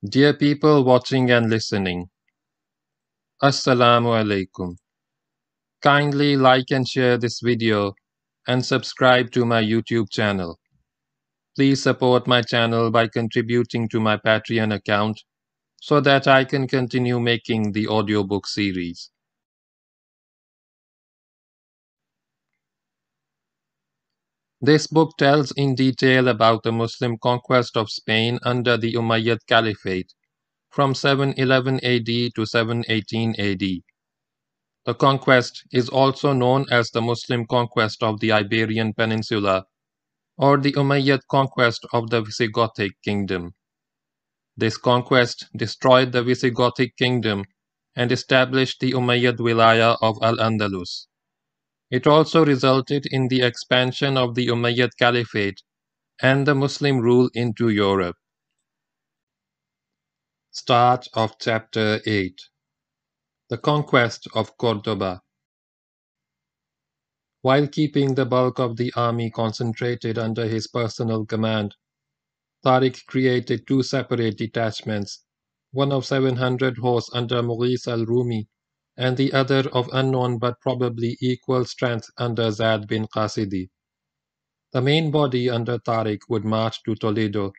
Dear people watching and listening, Assalamu alaikum. Kindly like and share this video and subscribe to my YouTube channel. Please support my channel by contributing to my Patreon account so that I can continue making the audiobook series. This book tells in detail about the Muslim conquest of Spain under the Umayyad Caliphate from 711 AD to 718 AD. The conquest is also known as the Muslim conquest of the Iberian Peninsula or the Umayyad conquest of the Visigothic kingdom. This conquest destroyed the Visigothic kingdom and established the Umayyad wilaya of Al-Andalus. It also resulted in the expansion of the Umayyad Caliphate and the Muslim rule into Europe. Start of Chapter 8. The Conquest of Cordoba. While keeping the bulk of the army concentrated under his personal command, Tariq created two separate detachments, one of 700 horse under Mughis al-Rumi and the other of unknown but probably equal strength under Zad bin Qasidi. The main body under Tariq would march to Toledo.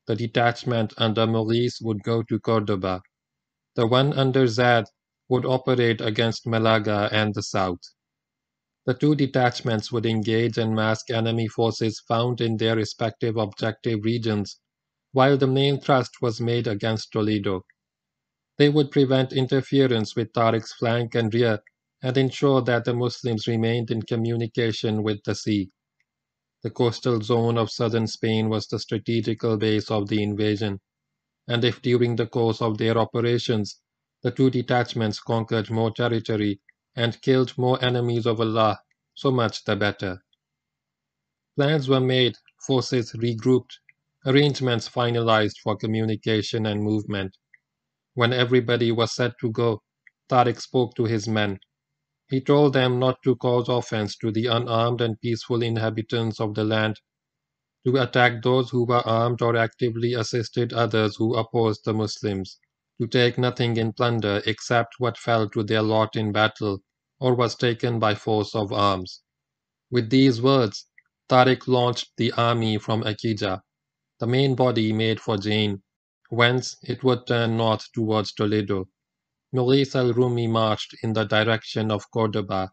The detachment under Mughis would go to Cordoba. The one under Zad would operate against Malaga and the south. The two detachments would engage and mask enemy forces found in their respective objective regions, while the main thrust was made against Toledo. They would prevent interference with Tariq's flank and rear and ensure that the Muslims remained in communication with the sea. The coastal zone of southern Spain was the strategical base of the invasion, and if during the course of their operations the two detachments conquered more territory and killed more enemies of Allah, so much the better. Plans were made, forces regrouped, arrangements finalized for communication and movement. When everybody was set to go, Tariq spoke to his men. He told them not to cause offense to the unarmed and peaceful inhabitants of the land, to attack those who were armed or actively assisted others who opposed the Muslims, to take nothing in plunder except what fell to their lot in battle or was taken by force of arms. With these words, Tariq launched the army from Akija. The main body made for Jain, whence it would turn north towards Toledo. Mughis al-Rumi marched in the direction of Cordoba.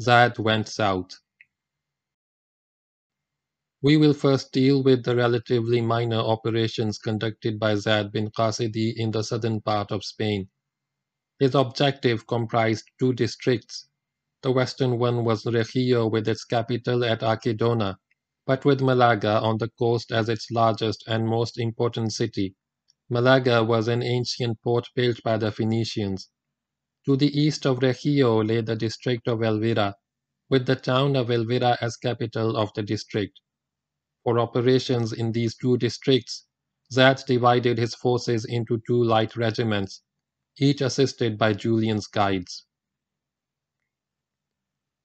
Zad went south. We will first deal with the relatively minor operations conducted by Zad bin Qasidi in the southern part of Spain. His objective comprised two districts. The western one was Regio with its capital at Archidona, but with Malaga on the coast as its largest and most important city. Malaga was an ancient port built by the Phoenicians. To the east of Regio lay the district of Elvira, with the town of Elvira as capital of the district. For operations in these two districts, Zad divided his forces into two light regiments, each assisted by Julian's guides.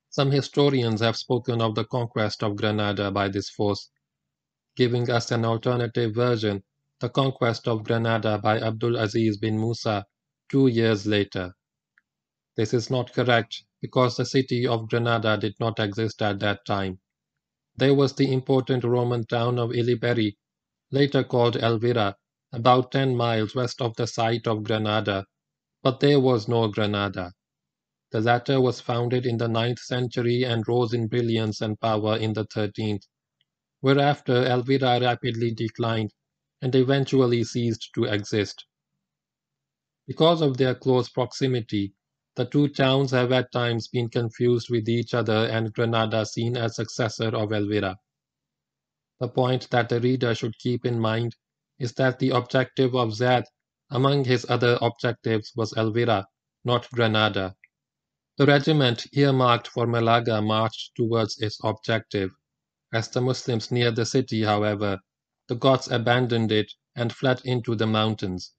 Some historians have spoken of the conquest of Granada by this force, giving us an alternative version, the conquest of Granada by Abdul Aziz bin Musa 2 years later. This is not correct because the city of Granada did not exist at that time. There was the important Roman town of Iliberi, later called Elvira, about 10 miles west of the site of Granada, but there was no Granada. The latter was founded in the 9th century and rose in brilliance and power in the 13th, whereafter Elvira rapidly declined and eventually ceased to exist. Because of their close proximity, the two towns have at times been confused with each other and Granada seen as successor of Elvira. The point that the reader should keep in mind is that the objective of Zad, among his other objectives, was Elvira, not Granada. The regiment earmarked for Malaga marched towards its objective. As the Muslims neared the city, however, the Goths abandoned it and fled into the mountains.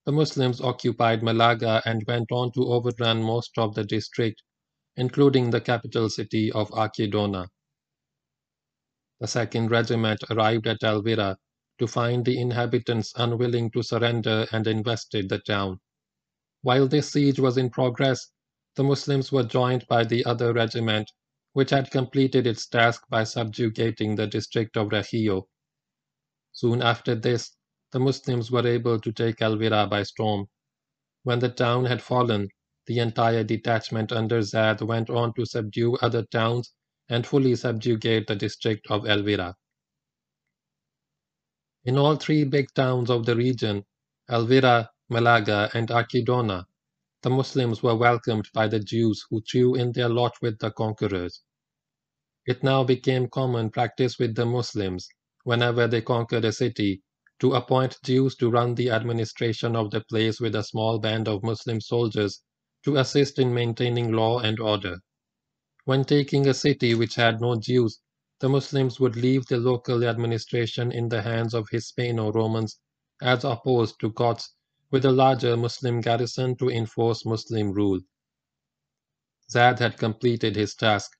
The Muslims occupied Malaga and went on to overrun most of the district, including the capital city of Archidona. The second regiment arrived at Elvira, to find the inhabitants unwilling to surrender and invested the town. While this siege was in progress, the Muslims were joined by the other regiment, which had completed its task by subjugating the district of Rajillo. Soon after this, the Muslims were able to take Elvira by storm. When the town had fallen, the entire detachment under Zad went on to subdue other towns and fully subjugate the district of Elvira. In all three big towns of the region, Elvira, Malaga, and Archidona, the Muslims were welcomed by the Jews who threw in their lot with the conquerors. It now became common practice with the Muslims, whenever they conquered a city, to appoint Jews to run the administration of the place with a small band of Muslim soldiers to assist in maintaining law and order. When taking a city which had no Jews, the Muslims would leave the local administration in the hands of Hispano-Romans as opposed to Goths with a larger Muslim garrison to enforce Muslim rule. Zad had completed his task.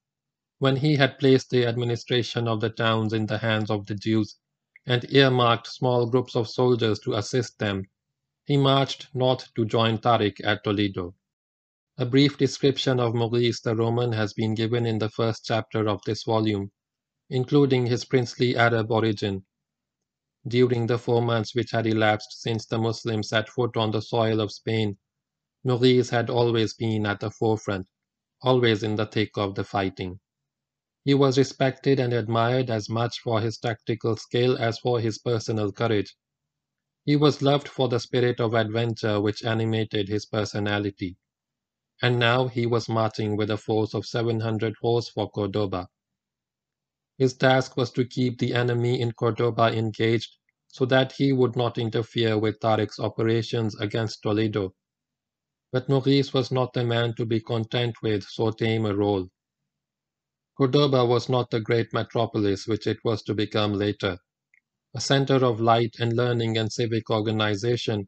When he had placed the administration of the towns in the hands of the Jews and earmarked small groups of soldiers to assist them, he marched north to join Tariq at Toledo. A brief description of Maurice the Roman has been given in the first chapter of this volume, including his princely Arab origin. During the 4 months which had elapsed since the Muslims set foot on the soil of Spain, Maurice had always been at the forefront, always in the thick of the fighting. He was respected and admired as much for his tactical skill as for his personal courage. He was loved for the spirit of adventure which animated his personality. And now he was marching with a force of 700 horse for Cordoba. His task was to keep the enemy in Cordoba engaged so that he would not interfere with Tariq's operations against Toledo. But Maurice was not the man to be content with so tame a role. Cordoba was not the great metropolis which it was to become later, a center of light and learning and civic organization,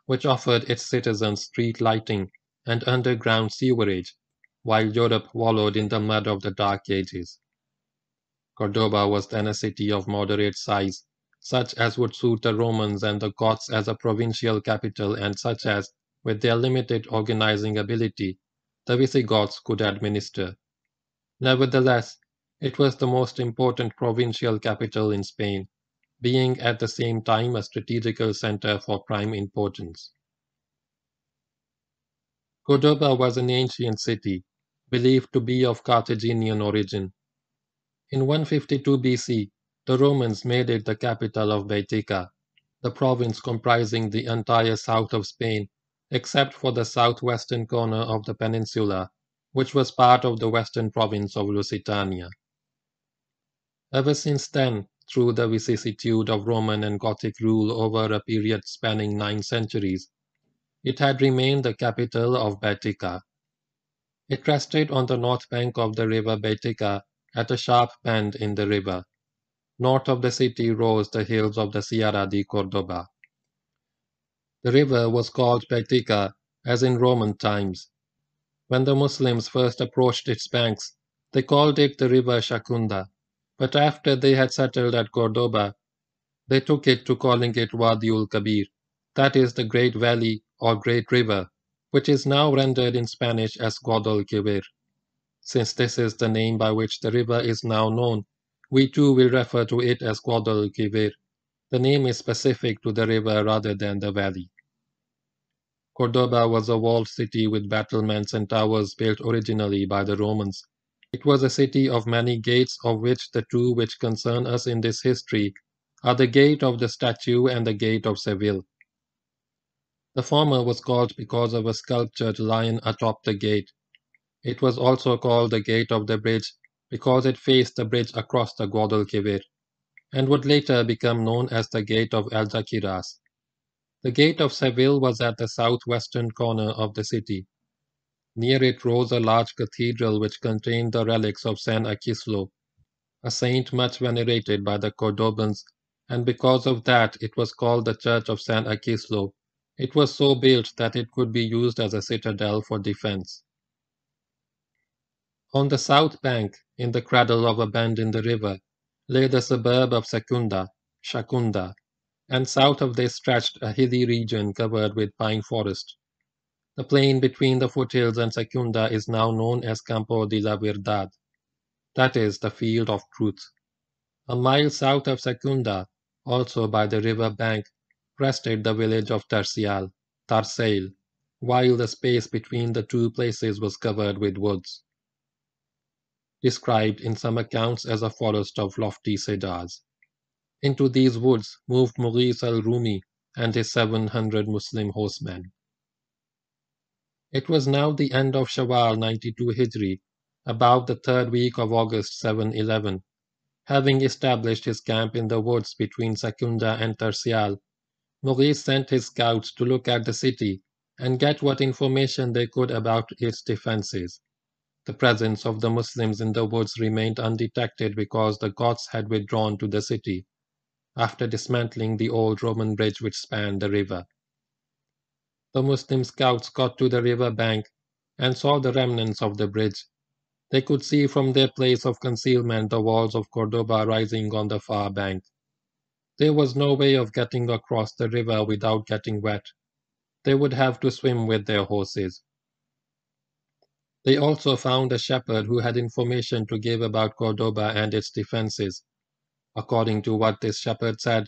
which offered its citizens street lighting and underground sewerage, while Europe wallowed in the mud of the Dark Ages. Cordoba was then a city of moderate size, such as would suit the Romans and the Goths as a provincial capital and such as, with their limited organizing ability, the Visigoths could administer. Nevertheless, it was the most important provincial capital in Spain, being at the same time a strategical center for prime importance. Cordoba was an ancient city, believed to be of Carthaginian origin. In 152 BC, the Romans made it the capital of Baetica, the province comprising the entire south of Spain, except for the southwestern corner of the peninsula, which was part of the western province of Lusitania. Ever since then, through the vicissitude of Roman and Gothic rule over a period spanning 9 centuries, it had remained the capital of Baetica. It rested on the north bank of the river Baetica at a sharp bend in the river. North of the city rose the hills of the Sierra de Cordoba. The river was called Baetica as in Roman times. When the Muslims first approached its banks, they called it the river Shakunda, but after they had settled at Cordoba, they took it to calling it Wadiul Kabir, that is the Great Valley or Great River, which is now rendered in Spanish as Guadalquivir. Since this is the name by which the river is now known, we too will refer to it as Guadalquivir. The name is specific to the river rather than the valley. Cordoba was a walled city with battlements and towers built originally by the Romans. It was a city of many gates, of which the two which concern us in this history are the Gate of the Statue and the Gate of Seville. The former was called because of a sculptured lion atop the gate. It was also called the Gate of the Bridge because it faced the bridge across the Guadalquivir, and would later become known as the Gate of Algeciras. The Gate of Seville was at the southwestern corner of the city. Near it rose a large cathedral which contained the relics of San Aquislo, a saint much venerated by the Cordobans, and because of that it was called the Church of San Aquislo. It was so built that it could be used as a citadel for defense. On the south bank, in the cradle of a bend in the river, lay the suburb of Shakunda. and south of this stretched a hilly region covered with pine forest. The plain between the foothills and Secunda is now known as Campo de la Verdad, that is, the field of truth. A mile south of Secunda, also by the river bank, rested the village of Tarsail, while the space between the two places was covered with woods, described in some accounts as a forest of lofty cedars. Into these woods moved Mughis al-Rumi and his 700 Muslim horsemen. It was now the end of Shawwal 92 Hijri, about the third week of August 711. Having established his camp in the woods between Secunda and Tercial, Mughis sent his scouts to look at the city and get what information they could about its defenses. The presence of the Muslims in the woods remained undetected because the Goths had withdrawn to the city, after dismantling the old Roman bridge which spanned the river. The Muslim scouts got to the river bank and saw the remnants of the bridge. They could see from their place of concealment the walls of Cordoba rising on the far bank. There was no way of getting across the river without getting wet. They would have to swim with their horses. They also found a shepherd who had information to give about Cordoba and its defenses. According to what this shepherd said,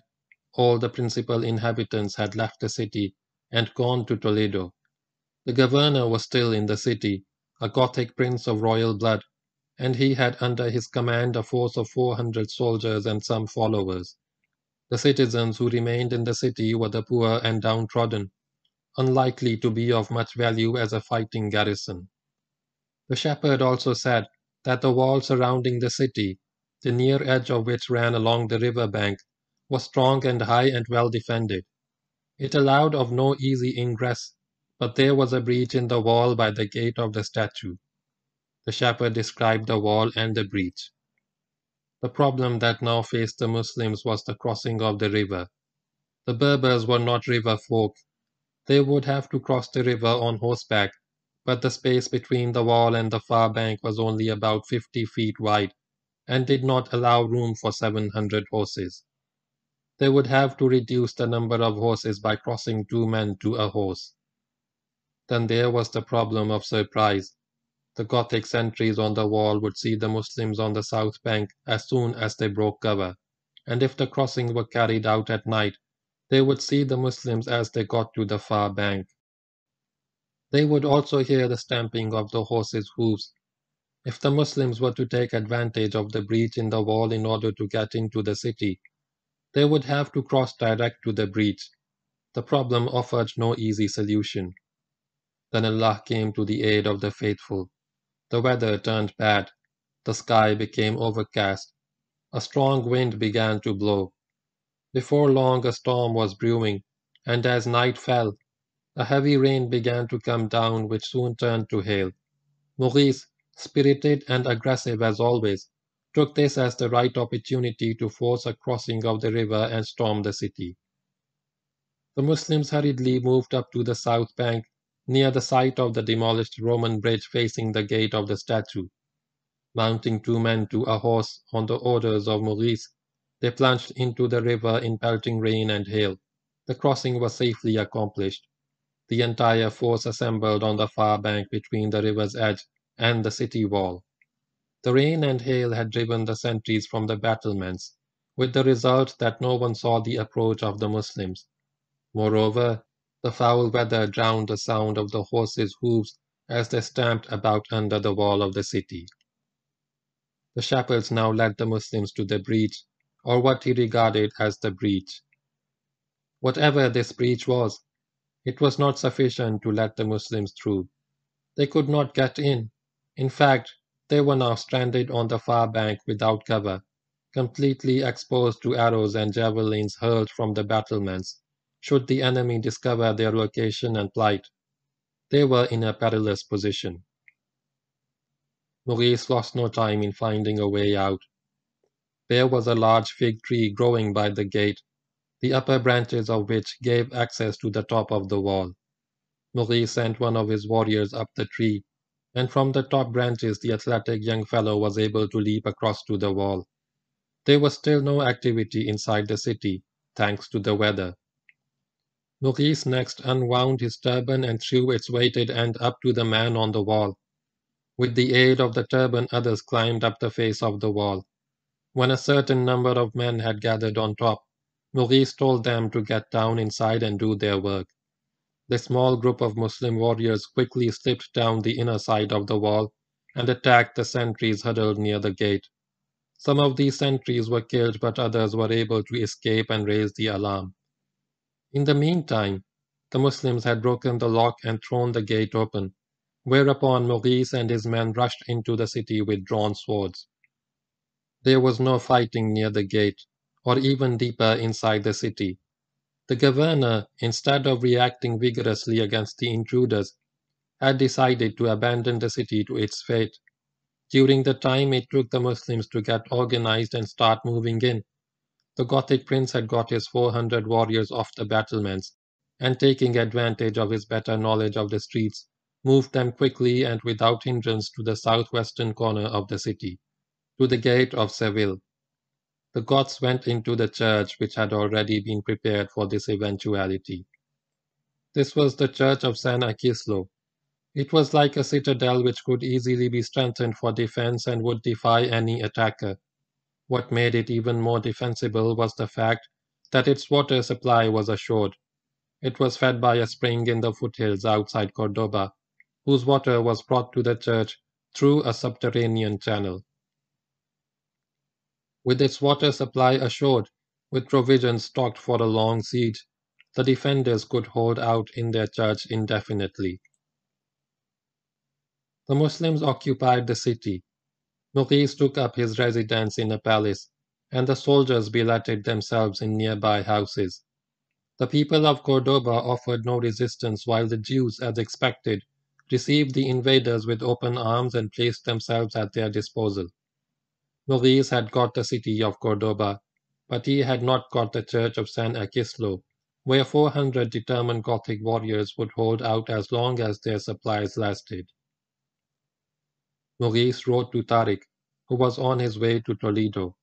all the principal inhabitants had left the city and gone to Toledo. The governor was still in the city, a Gothic prince of royal blood, and he had under his command a force of 400 soldiers and some followers. The citizens who remained in the city were the poor and downtrodden, unlikely to be of much value as a fighting garrison. The shepherd also said that the wall surrounding the city, the near edge of which ran along the river bank, was strong and high and well defended. It allowed of no easy ingress, but there was a breach in the wall by the gate of the statue. The shepherd described the wall and the breach. The problem that now faced the Muslims was the crossing of the river. The Berbers were not river folk. They would have to cross the river on horseback, but the space between the wall and the far bank was only about 50 feet wide and did not allow room for 700 horses. They would have to reduce the number of horses by crossing 2 men to a horse. Then there was the problem of surprise. The Gothic sentries on the wall would see the Muslims on the south bank as soon as they broke cover, and if the crossing were carried out at night, they would see the Muslims as they got to the far bank. They would also hear the stamping of the horses' hoofs. If the Muslims were to take advantage of the breach in the wall in order to get into the city, they would have to cross direct to the breach. The problem offered no easy solution. Then Allah came to the aid of the faithful. The weather turned bad. The sky became overcast. A strong wind began to blow. Before long a storm was brewing, and as night fell, a heavy rain began to come down which soon turned to hail. Mughis, spirited and aggressive as always, took this as the right opportunity to force a crossing of the river and storm the city. The Muslims hurriedly moved up to the south bank, near the site of the demolished Roman bridge facing the gate of the statue. Mounting 2 men to a horse on the orders of Mughis, they plunged into the river in pelting rain and hail. The crossing was safely accomplished. The entire force assembled on the far bank between the river's edge and the city wall. The rain and hail had driven the sentries from the battlements, with the result that no one saw the approach of the Muslims. Moreover, the foul weather drowned the sound of the horses' hoofs as they stamped about under the wall of the city. The shepherds now led the Muslims to the breach, or what he regarded as the breach. Whatever this breach was, it was not sufficient to let the Muslims through. They could not get in. In fact, they were now stranded on the far bank without cover, completely exposed to arrows and javelins hurled from the battlements, should the enemy discover their location and plight. They were in a perilous position. Maurice lost no time in finding a way out. There was a large fig tree growing by the gate, the upper branches of which gave access to the top of the wall. Maurice sent one of his warriors up the tree, and from the top branches the athletic young fellow was able to leap across to the wall. There was still no activity inside the city, thanks to the weather. Maurice next unwound his turban and threw its weighted end up to the man on the wall. With the aid of the turban, others climbed up the face of the wall. When a certain number of men had gathered on top, Maurice told them to get down inside and do their work. The small group of Muslim warriors quickly slipped down the inner side of the wall and attacked the sentries huddled near the gate. Some of these sentries were killed, but others were able to escape and raise the alarm. In the meantime, the Muslims had broken the lock and thrown the gate open, whereupon Maurice and his men rushed into the city with drawn swords. There was no fighting near the gate, or even deeper inside the city. The governor, instead of reacting vigorously against the intruders, had decided to abandon the city to its fate. During the time it took the Muslims to get organized and start moving in, the Gothic prince had got his 400 warriors off the battlements, and taking advantage of his better knowledge of the streets, moved them quickly and without hindrance to the southwestern corner of the city, to the gate of Seville. The Goths went into the church which had already been prepared for this eventuality. This was the church of San Aquislo. It was like a citadel which could easily be strengthened for defense and would defy any attacker. What made it even more defensible was the fact that its water supply was assured. It was fed by a spring in the foothills outside Cordoba, whose water was brought to the church through a subterranean channel. With its water supply assured, with provisions stocked for a long siege, the defenders could hold out in their church indefinitely. The Muslims occupied the city. Maurice took up his residence in a palace, and the soldiers billeted themselves in nearby houses. The people of Cordoba offered no resistance, while the Jews, as expected, received the invaders with open arms and placed themselves at their disposal. Maurice had got the city of Cordoba, but he had not got the church of San Aquislo, where 400 determined Gothic warriors would hold out as long as their supplies lasted. Maurice wrote to Tariq, who was on his way to Toledo.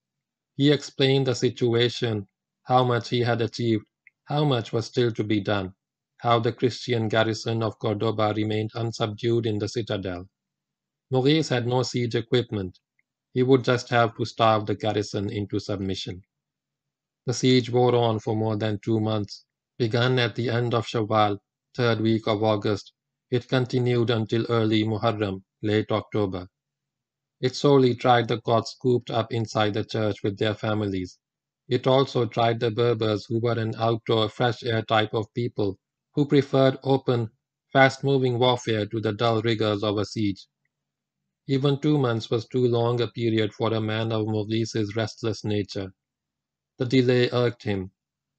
He explained the situation, how much he had achieved, how much was still to be done, how the Christian garrison of Cordoba remained unsubdued in the citadel. Maurice had no siege equipment. He would just have to starve the garrison into submission. The siege wore on for more than 2 months. Begun at the end of Shawwal, 3rd week of August, it continued until early Muharram, late October. It sorely tried the Goths cooped up inside the church with their families. It also tried the Berbers, who were an outdoor, fresh-air type of people who preferred open, fast-moving warfare to the dull rigors of a siege. Even 2 months was too long a period for a man of Maurice's restless nature. The delay irked him.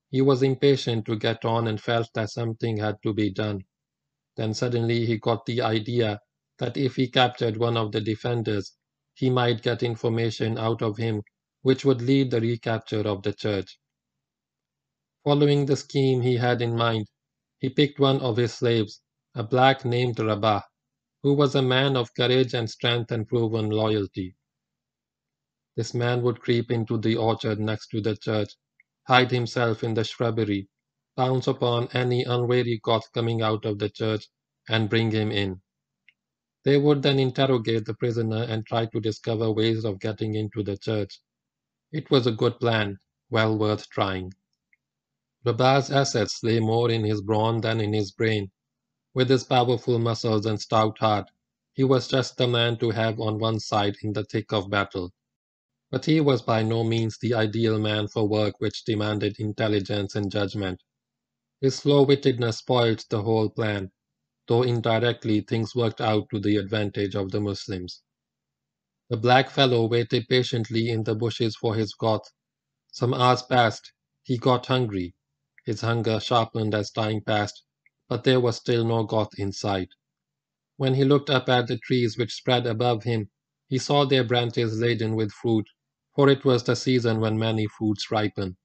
He was impatient to get on and felt that something had to be done. Then suddenly he got the idea that if he captured one of the defenders, he might get information out of him which would lead the recapture of the church. Following the scheme he had in mind, he picked one of his slaves, a black named Rabah, who was a man of courage and strength and proven loyalty. This man would creep into the orchard next to the church, hide himself in the shrubbery, pounce upon any unwary Goth coming out of the church, and bring him in. They would then interrogate the prisoner and try to discover ways of getting into the church. It was a good plan, well worth trying. Rabah's assets lay more in his brawn than in his brain. With his powerful muscles and stout heart, he was just the man to have on one side in the thick of battle. But he was by no means the ideal man for work which demanded intelligence and judgment. His slow-wittedness spoiled the whole plan, though indirectly things worked out to the advantage of the Muslims. The black fellow waited patiently in the bushes for his Goth. Some hours passed. He got hungry. His hunger sharpened as time passed, but there was still no Goth in sight. When he looked up at the trees which spread above him, he saw their branches laden with fruit, for it was the season when many fruits ripen.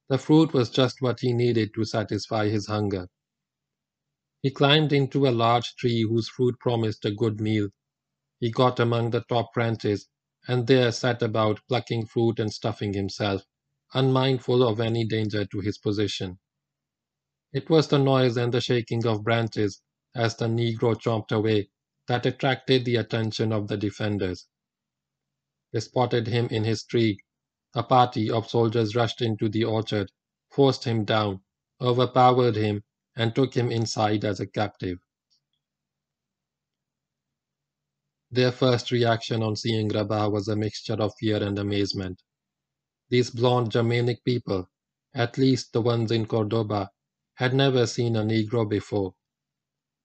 The fruit was just what he needed to satisfy his hunger. He climbed into a large tree whose fruit promised a good meal. He got among the top branches, and there sat about plucking fruit and stuffing himself, unmindful of any danger to his position. It was the noise and the shaking of branches as the Negro chomped away that attracted the attention of the defenders. They spotted him in his tree. A party of soldiers rushed into the orchard, forced him down, overpowered him, and took him inside as a captive. Their first reaction on seeing Rabah was a mixture of fear and amazement. These blond Germanic people, at least the ones in Cordoba, had never seen a Negro before.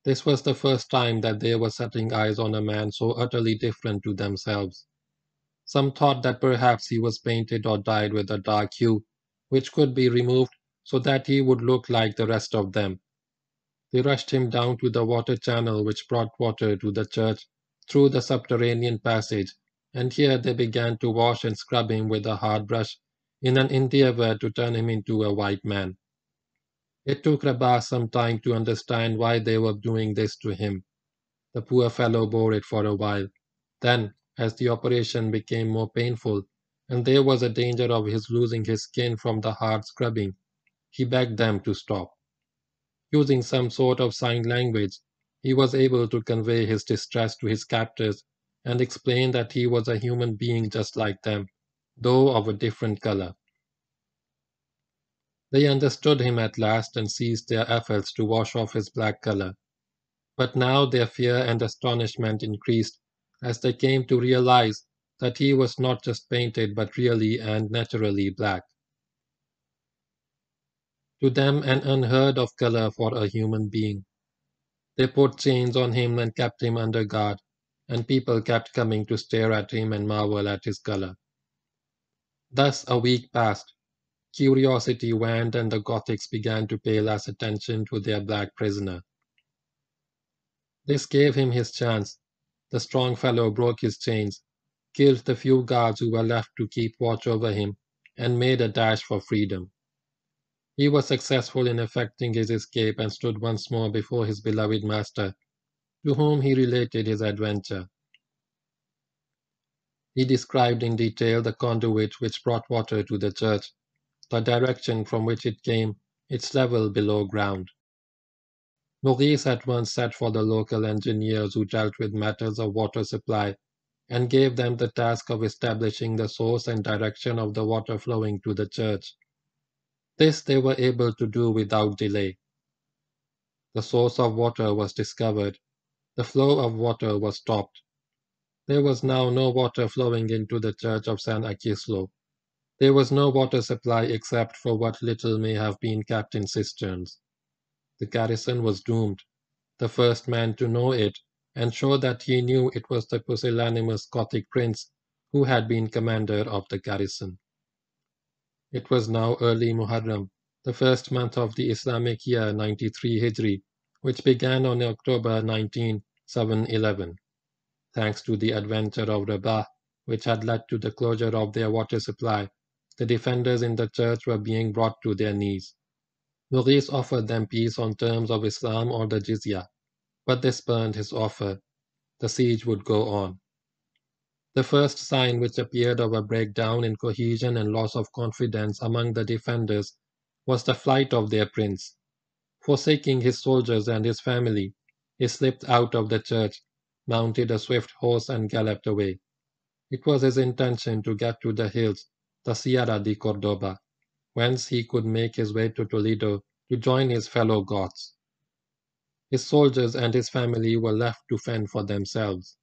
This was the first time that they were setting eyes on a man so utterly different to themselves. Some thought that perhaps he was painted or dyed with a dark hue, which could be removed so that he would look like the rest of them. They rushed him down to the water channel which brought water to the church through the subterranean passage, and here they began to wash and scrub him with a hard brush in an endeavor to turn him into a white man. It took Rabah some time to understand why they were doing this to him. The poor fellow bore it for a while. Then, as the operation became more painful, and there was a danger of his losing his skin from the hard scrubbing, he begged them to stop. Using some sort of sign language, he was able to convey his distress to his captors and explain that he was a human being just like them, though of a different color. They understood him at last and ceased their efforts to wash off his black color. But now their fear and astonishment increased as they came to realize that he was not just painted but really and naturally black. To them, an unheard of color for a human being. They put chains on him and kept him under guard, and people kept coming to stare at him and marvel at his color. Thus a week passed. Curiosity waned and the Gothics began to pay less attention to their black prisoner. This gave him his chance. The strong fellow broke his chains, killed the few guards who were left to keep watch over him, and made a dash for freedom. He was successful in effecting his escape and stood once more before his beloved master, to whom he related his adventure. He described in detail the conduit which brought water to the church, the direction from which it came, its level below ground. Maurice at once sent for the local engineers who dealt with matters of water supply and gave them the task of establishing the source and direction of the water flowing to the church. This they were able to do without delay. The source of water was discovered. The flow of water was stopped. There was now no water flowing into the church of San Aquislo. There was no water supply except for what little may have been kept in cisterns. The garrison was doomed. The first man to know it, and show that he knew it, was the pusillanimous Gothic prince who had been commander of the garrison. It was now early Muharram, the first month of the Islamic year 93 Hijri, which began on October 19, 711. Thanks to the adventure of Rabah, which had led to the closure of their water supply, the defenders in the church were being brought to their knees. Maurice offered them peace on terms of Islam or the jizya, but they spurned his offer. The siege would go on. The first sign which appeared of a breakdown in cohesion and loss of confidence among the defenders was the flight of their prince. Forsaking his soldiers and his family, he slipped out of the church, mounted a swift horse, and galloped away. It was his intention to get to the hills, the Sierra de Cordoba, whence he could make his way to Toledo to join his fellow Goths. His soldiers and his family were left to fend for themselves.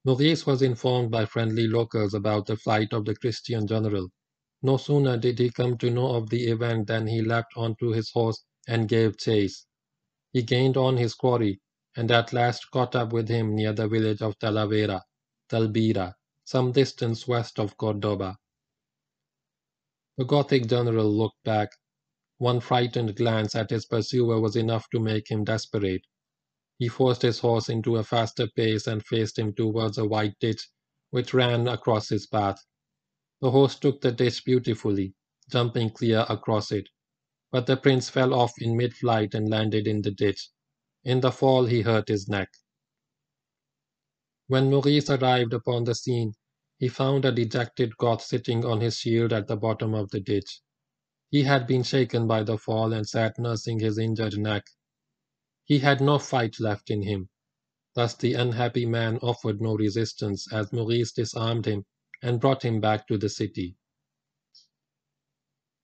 Maurice was informed by friendly locals about the flight of the Christian general. No sooner did he come to know of the event than he leapt onto his horse and gave chase. He gained on his quarry, and at last caught up with him near the village of Talbira, some distance west of Cordoba. The Gothic general looked back. One frightened glance at his pursuer was enough to make him desperate. He forced his horse into a faster pace and faced him towards a wide ditch which ran across his path. The horse took the ditch beautifully, jumping clear across it, but the prince fell off in mid-flight and landed in the ditch. In the fall he hurt his neck. When Maurice arrived upon the scene, he found a dejected Goth sitting on his shield at the bottom of the ditch. He had been shaken by the fall and sat nursing his injured neck. He had no fight left in him. Thus the unhappy man offered no resistance as Maurice disarmed him and brought him back to the city.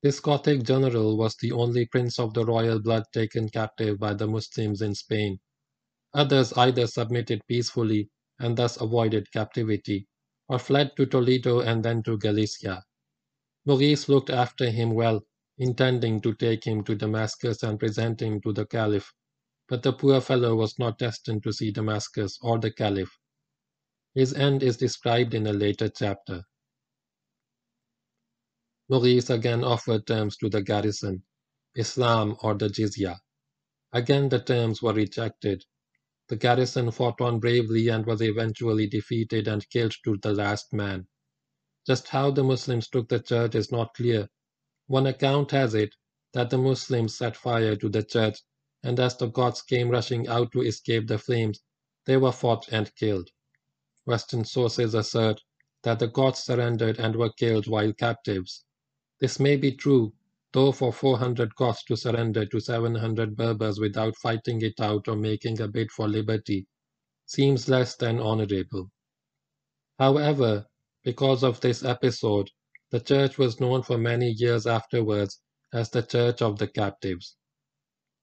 This Gothic general was the only prince of the royal blood taken captive by the Muslims in Spain. Others either submitted peacefully and thus avoided captivity, or fled to Toledo and then to Galicia. Maurice looked after him well, intending to take him to Damascus and present him to the Caliph, but the poor fellow was not destined to see Damascus or the Caliph. His end is described in a later chapter. Maurice again offered terms to the garrison, Islam or the jizya. Again the terms were rejected. The garrison fought on bravely and was eventually defeated and killed to the last man. Just how the Muslims took the church is not clear. One account has it that the Muslims set fire to the church, and as the Goths came rushing out to escape the flames, they were fought and killed. Western sources assert that the Goths surrendered and were killed while captives. This may be true, though for 400 Goths to surrender to 700 Berbers without fighting it out or making a bid for liberty seems less than honorable. However, because of this episode, the church was known for many years afterwards as the Church of the Captives.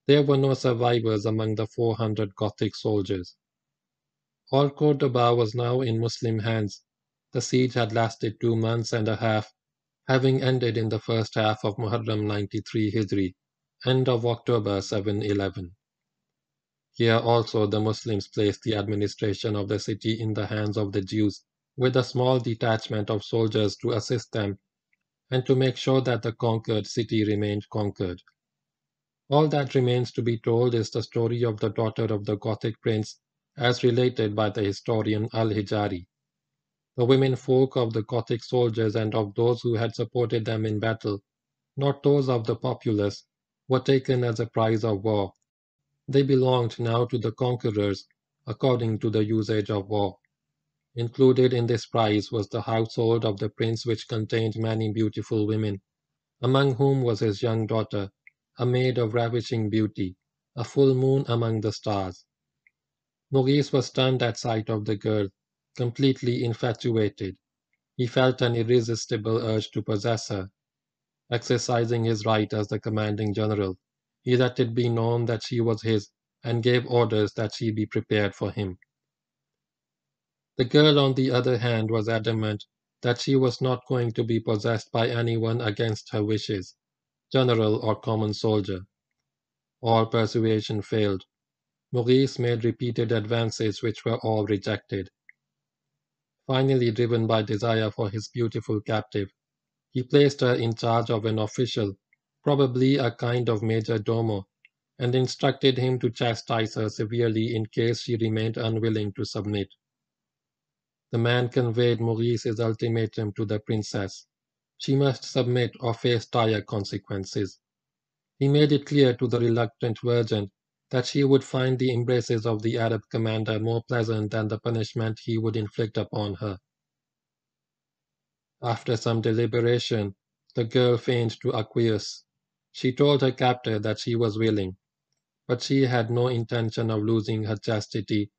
There were no survivors among the 400 Gothic soldiers. All Cordoba was now in Muslim hands. The siege had lasted 2 months and a half, having ended in the first half of Muharram 93 Hijri, end of October 711. Here also the Muslims placed the administration of the city in the hands of the Jews, with a small detachment of soldiers to assist them and to make sure that the conquered city remained conquered. All that remains to be told is the story of the daughter of the Gothic prince as related by the historian Al-Hijari. The women folk of the Gothic soldiers and of those who had supported them in battle, not those of the populace, were taken as a prize of war. They belonged now to the conquerors, according to the usage of war. Included in this prize was the household of the prince, which contained many beautiful women, among whom was his young daughter, a maid of ravishing beauty, a full moon among the stars. Maurice was stunned at sight of the girl, completely infatuated. He felt an irresistible urge to possess her. Exercising his right as the commanding general, he let it be known that she was his and gave orders that she be prepared for him. The girl, on the other hand, was adamant that she was not going to be possessed by anyone against her wishes, general or common soldier. All persuasion failed. Maurice made repeated advances which were all rejected. Finally, driven by desire for his beautiful captive, he placed her in charge of an official, probably a kind of major domo, and instructed him to chastise her severely in case she remained unwilling to submit. The man conveyed Maurice's ultimatum to the princess. She must submit or face dire consequences. He made it clear to the reluctant virgin that she would find the embraces of the Arab commander more pleasant than the punishment he would inflict upon her. After some deliberation, the girl feigned to acquiesce. She told her captor that she was willing, but she had no intention of losing her chastity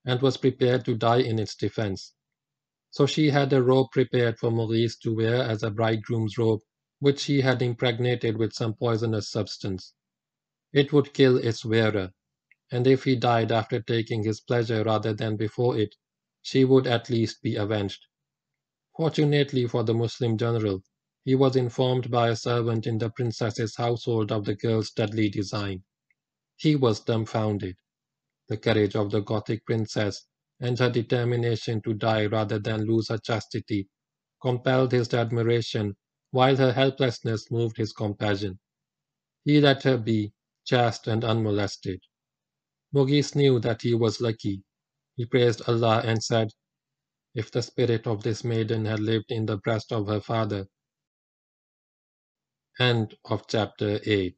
and was prepared to die in its defense. So she had a robe prepared for Maurice to wear as a bridegroom's robe, which she had impregnated with some poisonous substance. It would kill its wearer, and if he died after taking his pleasure rather than before it, she would at least be avenged. Fortunately for the Muslim general, he was informed by a servant in the princess's household of the girl's deadly design. He was dumbfounded. The courage of the Gothic princess and her determination to die rather than lose her chastity compelled his admiration, while her helplessness moved his compassion. He let her be, chaste and unmolested. Maurice knew that he was lucky. He praised Allah and said, "If the spirit of this maiden had lived in the breast of her father." End of chapter 8.